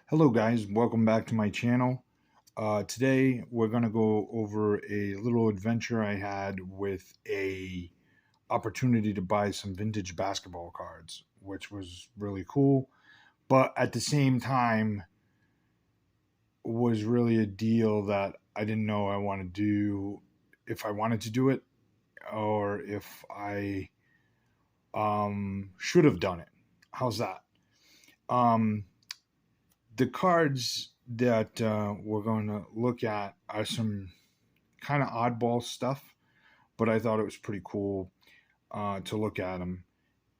Hello guys, welcome back to my channel. Today we're going to go over a little adventure I had with a opportunity to buy some vintage basketball cards, which was really cool, but at the same time was really a deal that I didn't know I want to do, if I wanted to do it or if I should have done it. How's that? Um, the cards that we're going to look at are some kind of oddball stuff, but I thought it was pretty cool to look at them.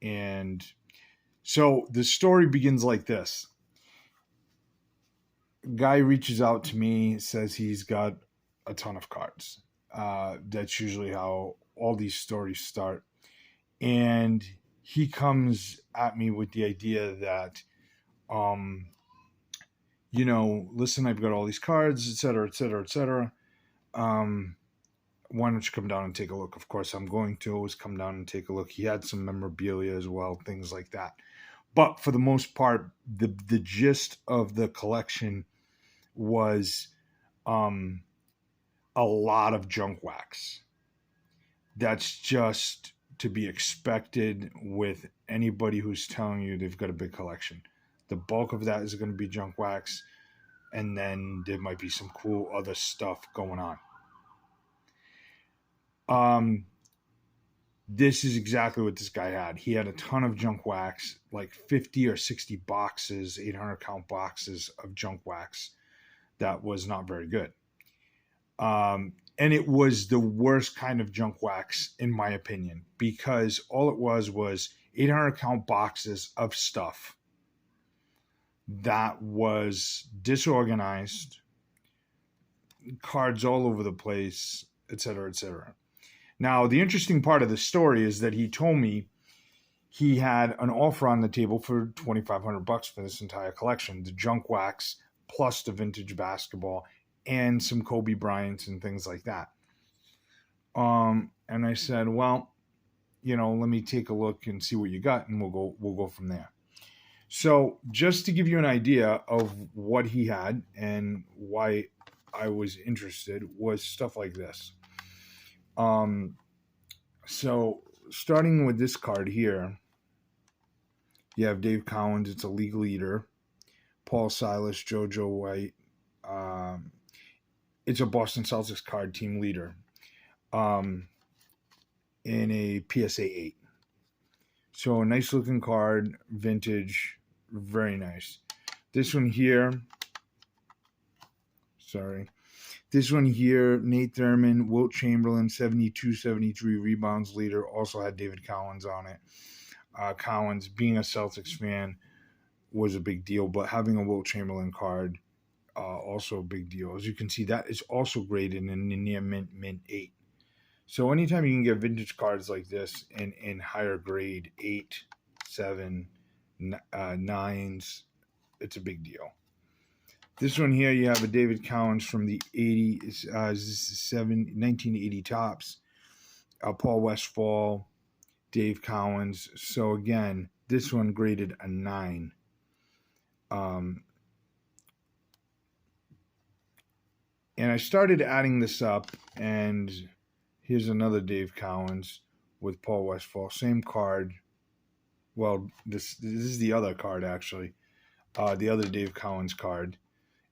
And so the story begins like this. Guy reaches out to me, says he's got a ton of cards. That's usually how all these stories start. And he comes at me with the idea that, listen, I've got all these cards, et cetera, et cetera, et cetera. Why don't you come down and take a look? Of course, I'm going to always come down and take a look. He had some memorabilia as well, things like that. But for the most part, the gist of the collection was a lot of junk wax. That's just to be expected with anybody who's telling you they've got a big collection. The bulk of that is going to be junk wax, and then there might be some cool other stuff going on. This is exactly what this guy had. He had a ton of junk wax, like 50 or 60 boxes, 800 count boxes of junk wax that was not very good. And it was the worst kind of junk wax, in my opinion, because all it was 800 count boxes of stuff that was disorganized, cards all over the place, et cetera, et cetera. Now, the interesting part of the story is that he told me he had an offer on the table for $2,500 for this entire collection, the junk wax plus the vintage basketball and some Kobe Bryants and things like that. And I said, well, let me take a look and see what you got, and we'll go from there. So just to give you an idea of what he had and why I was interested was stuff like this. So starting with this card here, you have Dave Cowens. It's a league leader. Paul Silas, JoJo White. It's a Boston Celtics card, team leader. In a PSA 8. So a nice looking card, vintage, very nice. This one here, Nate Thurman, Wilt Chamberlain, 72-73 rebounds leader, also had David Cowens on it. Cowens, being a Celtics fan, was a big deal, but having a Wilt Chamberlain card, also a big deal. As you can see, that is also graded in a near mint 8. So anytime you can get vintage cards like this in higher grade, 8, 7, 9s, it's a big deal. This one here, you have a David Cowens from the 1980 Topps. Paul Westphal, Dave Cowens. So again, this one graded a 9. And I started adding this up, and here's another Dave Cowens with Paul Westphal. Same card. Well, this is the other card, actually. The other Dave Cowens card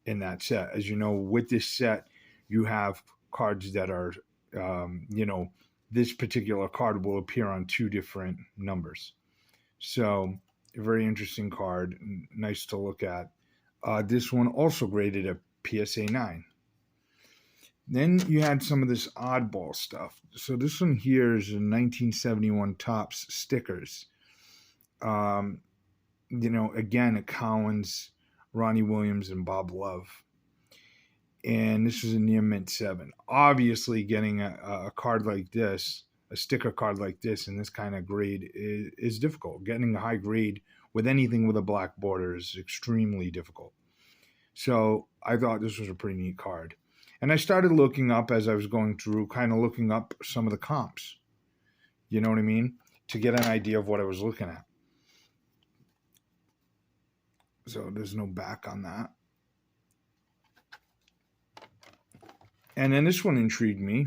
in that set. As you know, with this set, you have cards that are, this particular card will appear on 2 different numbers. So, a very interesting card. Nice to look at. This one also graded a PSA 9. Then you had some of this oddball stuff. So this one here is a 1971 Topps stickers. Again, a Cowens, Ronnie Williams, and Bob Love. And this is a near mint 7. Obviously, getting a card like this, a sticker card like this in this kind of grade is difficult. Getting a high grade with anything with a black border is extremely difficult. So I thought this was a pretty neat card. And I started looking up as I was going through, kind of looking up some of the comps. You know what I mean? To get an idea of what I was looking at. So there's no back on that. And then this one intrigued me.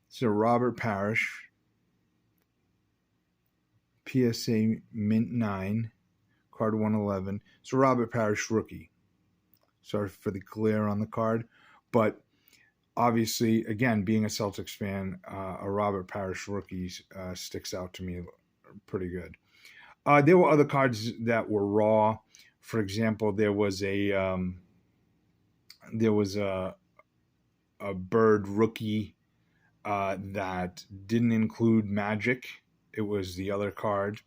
It's a Robert Parrish PSA Mint 9, card 111. It's a Robert Parrish rookie. Sorry for the glare on the card. But obviously, again, being a Celtics fan, a Robert Parrish rookie sticks out to me pretty good. There were other cards that were raw. For example, there was a Bird rookie that didn't include Magic. It was the other card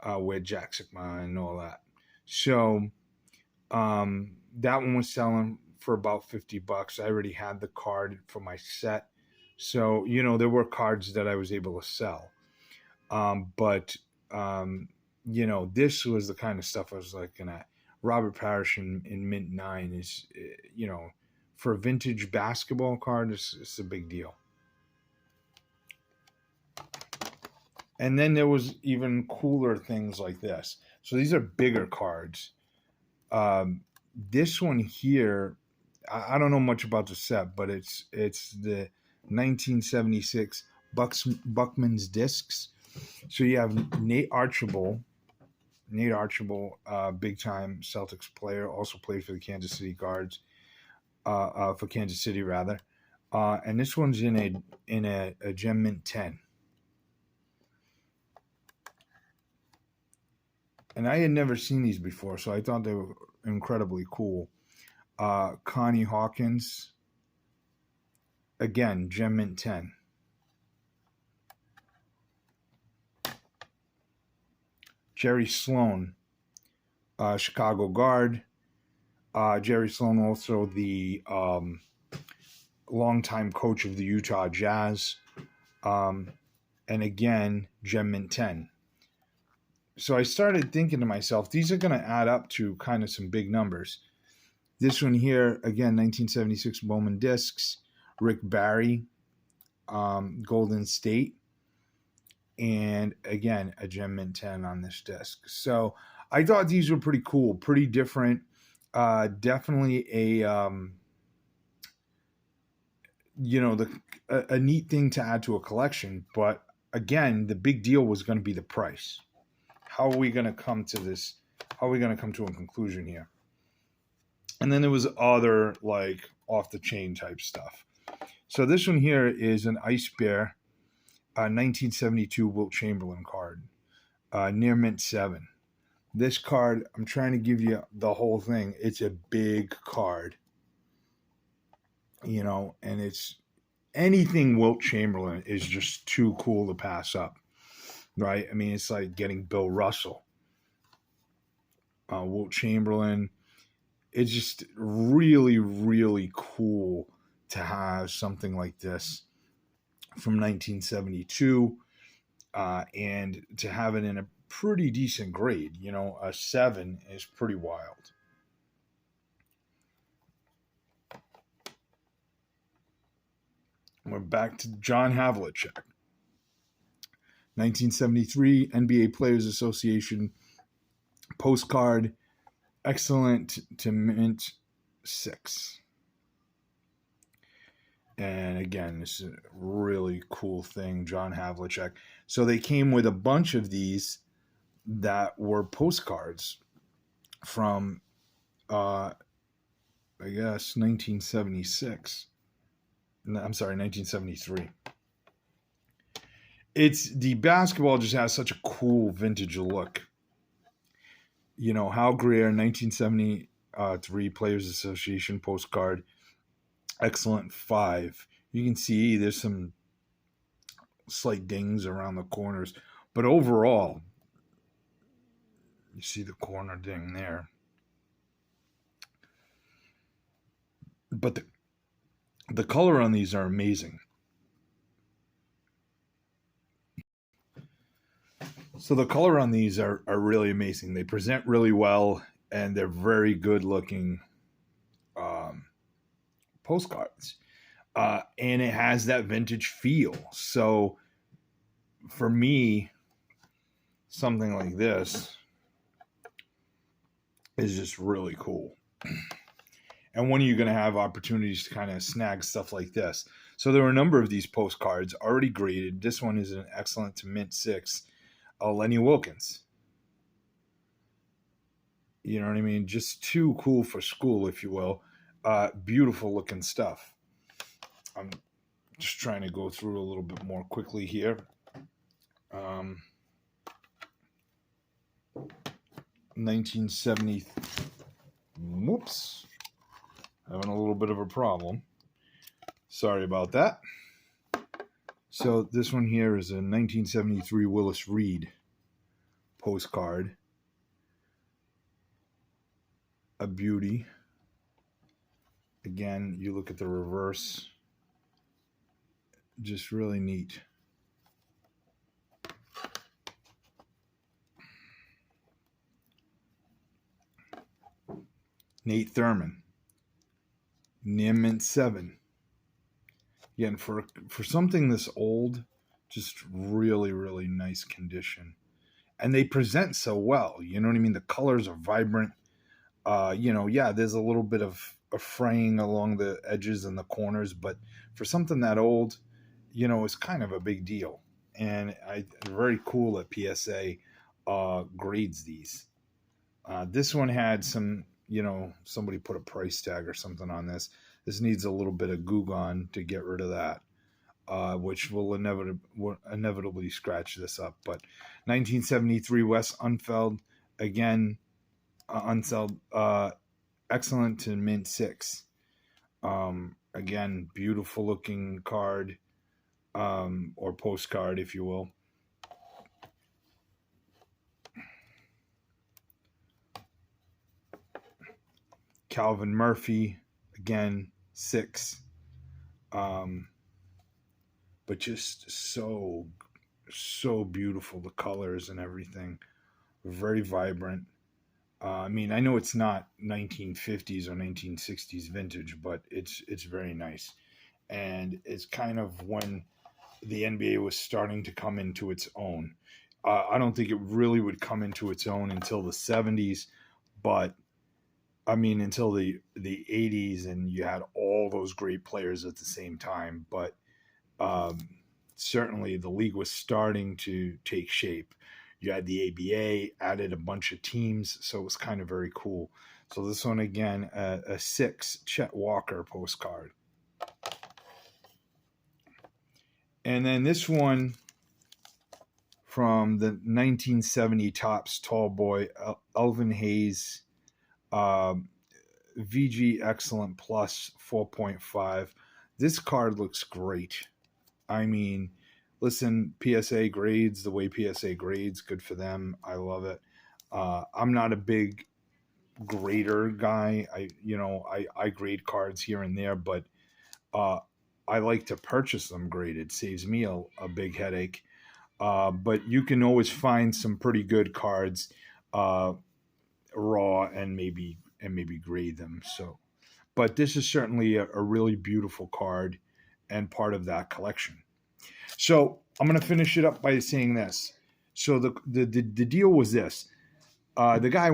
with Jack Sigma and all that. So that one was selling for about $50. I already had the card for my set. So, there were cards that I was able to sell. But this was the kind of stuff I was looking at. Robert Parrish in Mint 9 is, for a vintage basketball card, it's a big deal. And then there was even cooler things like this. So these are bigger cards. This one here, I don't know much about the set, but it's the 1976 Buckman's discs. So you have Nate Archibald, big time Celtics player, also played for the Kansas City Guards, for Kansas City rather. And this one's in a Gem Mint 10. And I had never seen these before, so I thought they were incredibly cool. Connie Hawkins, again, Gem Mint 10. Jerry Sloan, Chicago guard. Jerry Sloan, also the longtime coach of the Utah Jazz. And again, Gem Mint 10. So I started thinking to myself, these are going to add up to kind of some big numbers. This one here, again, 1976 Bowman Discs, Rick Barry, Golden State, and again, a Gem Mint 10 on this disc. So I thought these were pretty cool, pretty different. Definitely a neat thing to add to a collection. But again, the big deal was going to be the price. How are we going to come to this? How are we going to come to a conclusion here? And then there was other like off the chain type stuff. So this one here is an Ice Bear, 1972 Wilt Chamberlain card, near Mint 7. This card, I'm trying to give you the whole thing. It's a big card, and it's anything Wilt Chamberlain is just too cool to pass up. Right? I mean, it's like getting Bill Russell. Wilt Chamberlain. It's just really, really cool to have something like this from 1972 and to have it in a pretty decent grade. A 7 is pretty wild. We're back to John Havelich. 1973 NBA Players Association Postcard, excellent to Mint 6. And again, this is a really cool thing, John Havlicek. So they came with a bunch of these that were postcards from, I guess, 1976. I'm sorry, 1973. The basketball just has such a cool vintage look. Hal Greer, 1973 Players Association Postcard, excellent 5. You can see there's some slight dings around the corners, but overall, you see the corner ding there. But the color on these are amazing. So the color on these are really amazing. They present really well, and they're very good looking postcards. And it has that vintage feel. So for me, something like this is just really cool. And when are you going to have opportunities to kind of snag stuff like this? So there are a number of these postcards already graded. This one is an excellent to mint 6. Lenny Wilkins. You know what I mean? Just too cool for school, if you will. Beautiful looking stuff. I'm just trying to go through a little bit more quickly here. 1970. Whoops. Having a little bit of a problem. Sorry about that. So this one here is a 1973 Willis Reed postcard. A beauty. Again, you look at the reverse. Just really neat. Nate Thurman. Near mint 7. Again, for something this old, just really, really nice condition. And they present so well. You know what I mean? The colors are vibrant. There's a little bit of a fraying along the edges and the corners, but for something that old, it's kind of a big deal. And very cool that PSA grades these. This one had some, somebody put a price tag or something on this. This needs a little bit of Goo-Gone to get rid of that, which will inevitably scratch this up. But 1973 Wes Unfeld, again, Unsold, excellent to mint 6. Again, beautiful looking card, or postcard, if you will. Calvin Murphy, again, 6. But just so beautiful, the colors and everything. Very vibrant. I know it's not 1950s or 1960s vintage, but it's very nice. And it's kind of when the NBA was starting to come into its own. I don't think it really would come into its own until the 70s, but until the 80s, and you had all those great players at the same time. But certainly the league was starting to take shape. You had the ABA, added a bunch of teams, so it was kind of very cool. So this one, again, a 6 Chet Walker postcard. And then this one from the 1970 Topps Tall Boy, Elvin Hayes, VG Excellent Plus 4.5. This card looks great. Listen, PSA grades the way PSA grades, good for them. I love it. I'm not a big grader guy. I grade cards here and there, but I like to purchase them graded. Saves me a big headache. But you can always find some pretty good cards raw and maybe grade them. So, but this is certainly a really beautiful card and part of that collection. So I'm going to finish it up by saying this. So the deal was this. The guy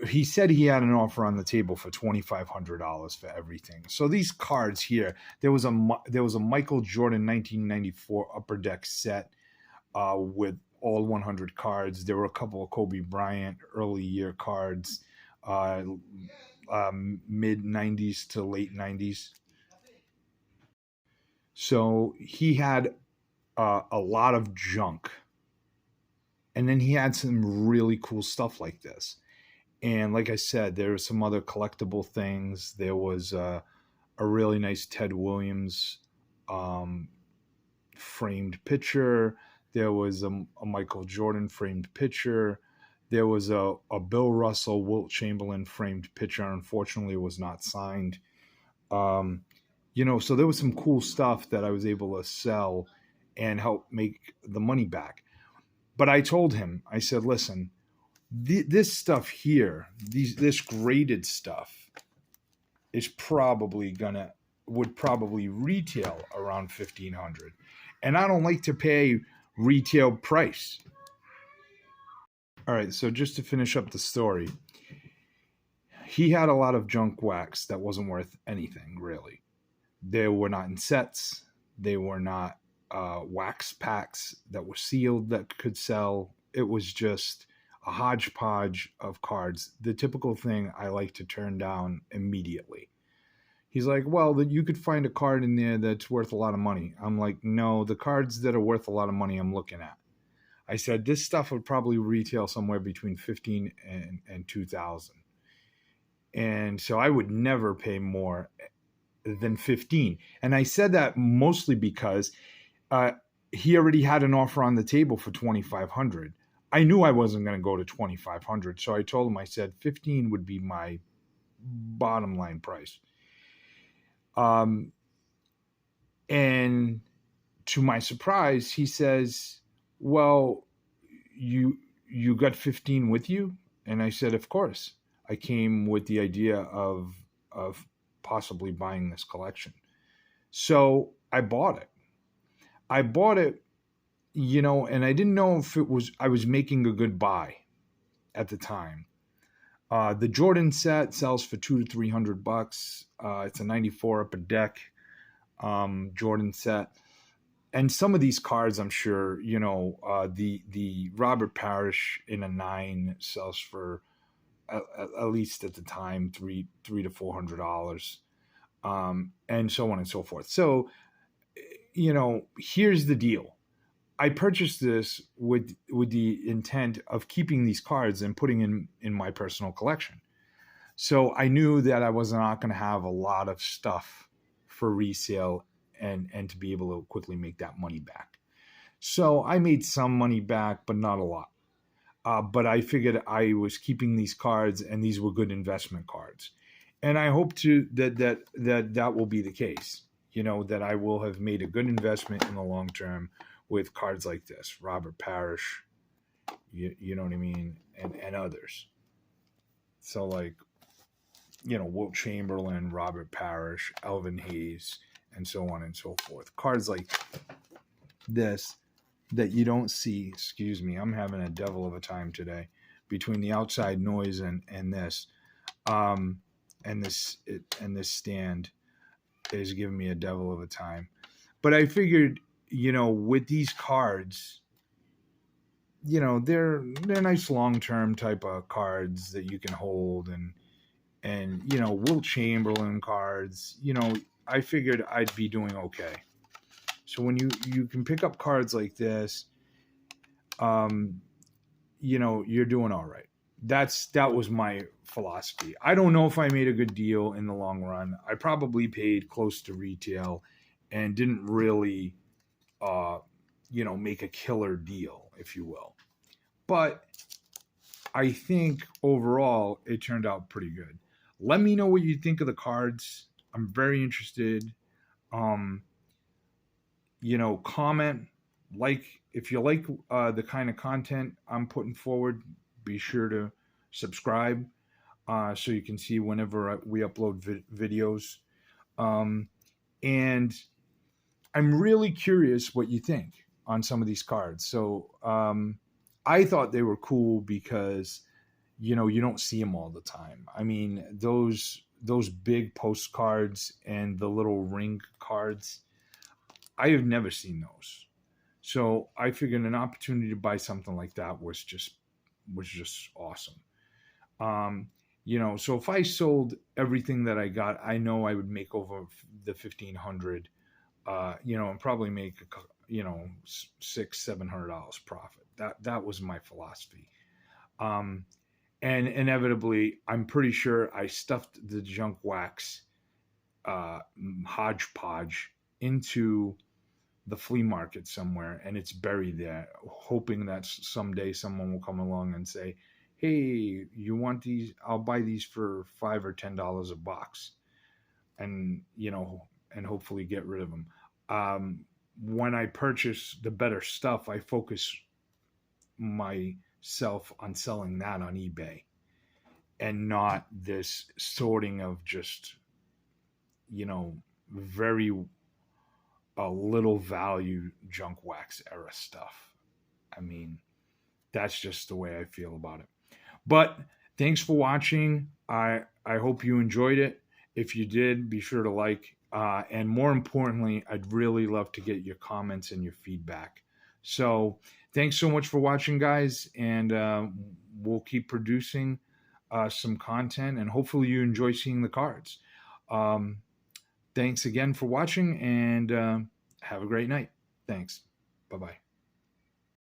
he said he had an offer on the table for $2,500 for everything. So these cards here, there was a Michael Jordan 1994 Upper Deck set with all 100 cards. There were a couple of Kobe Bryant early year cards, mid 90s to late 90s. So he had a lot of junk. And then he had some really cool stuff like this. And like I said, there were some other collectible things. There was a really nice Ted Williams framed picture. There was a Michael Jordan framed picture. There was a Bill Russell, Wilt Chamberlain framed picture. Unfortunately, it was not signed. So there was some cool stuff that I was able to sell and help make the money back. But I told him, I said, listen, this stuff here, this graded stuff is would probably retail around $1,500. And I don't like to pay retail price. All right, so just to finish up the story, he had a lot of junk wax that wasn't worth anything, really. They were not in sets. They were not wax packs that were sealed that could sell. It was just a hodgepodge of cards, the typical thing I like to turn down immediately. He's like, well, that you could find a card in there that's worth a lot of money. I'm like, no, the cards that are worth a lot of money I'm looking at. I said, this stuff would probably retail somewhere between 15 and 2,000. And so I would never pay more than 15. And I said that mostly because he already had an offer on the table for 2,500. I knew I wasn't going to go to 2,500. So I told him, I said, 15 would be my bottom line price. And to my surprise, he says, well, you got 15 with you? And I said, of course. I came with the idea of possibly buying this collection. So I bought it. And I didn't know if I was making a good buy at the time. The Jordan set sells for $200 to $300. It's a 94 upper deck Jordan set. And some of these cards, I'm sure, the Robert Parrish in a 9 sells for at least at the time $300 to $400, and so on and so forth. So, here's the deal. I purchased this with the intent of keeping these cards and putting in my personal collection. So I knew that I was not going to have a lot of stuff for resale and to be able to quickly make that money back. So I made some money back, but not a lot. But I figured I was keeping these cards, and these were good investment cards. And I hope that will be the case. That I will have made a good investment in the long term with cards like this, Robert Parrish, you know what I mean, and others. So like, Wilt Chamberlain, Robert Parrish, Elvin Hayes, and so on and so forth. Cards like this that you don't see. Excuse me, I'm having a devil of a time today between the outside noise and this, and this stand is giving me a devil of a time. But I figured, with these cards, they're nice long-term type of cards that you can hold, and Wilt Chamberlain cards, I figured I'd be doing okay. So when you can pick up cards like this, you're doing all right. That was my philosophy. I don't know if I made a good deal in the long run. I probably paid close to retail and didn't really, make a killer deal, if you will. But I think overall it turned out pretty good. Let me know what you think of the cards. I'm very interested. Comment, if you like the kind of content I'm putting forward, be sure to subscribe so you can see whenever we upload videos. And I'm really curious what you think on some of these cards. So I thought they were cool because, you don't see them all the time. I mean, those big postcards and the little ring cards, I have never seen those. So I figured an opportunity to buy something like that was just awesome. So if I sold everything that I got, I know I would make over the 1,500, and probably make $600-700 profit. That was my philosophy. And inevitably, I'm pretty sure I stuffed the junk wax hodgepodge into the flea market somewhere, and it's buried there, hoping that someday someone will come along and say, hey, you want these? I'll buy these for $5 or $10 a box, and and hopefully get rid of them. When I purchase the better stuff, I focus myself on selling that on eBay, and not this sorting of just very little value junk wax era stuff. I mean, that's just the way I feel about it. But thanks for watching. I I hope you enjoyed it. If you did, be sure to like. And more importantly, I'd really love to get your comments and your feedback. So thanks so much for watching, guys. And we'll keep producing some content. And hopefully you enjoy seeing the cards. Thanks again for watching, and have a great night. Thanks. Bye-bye.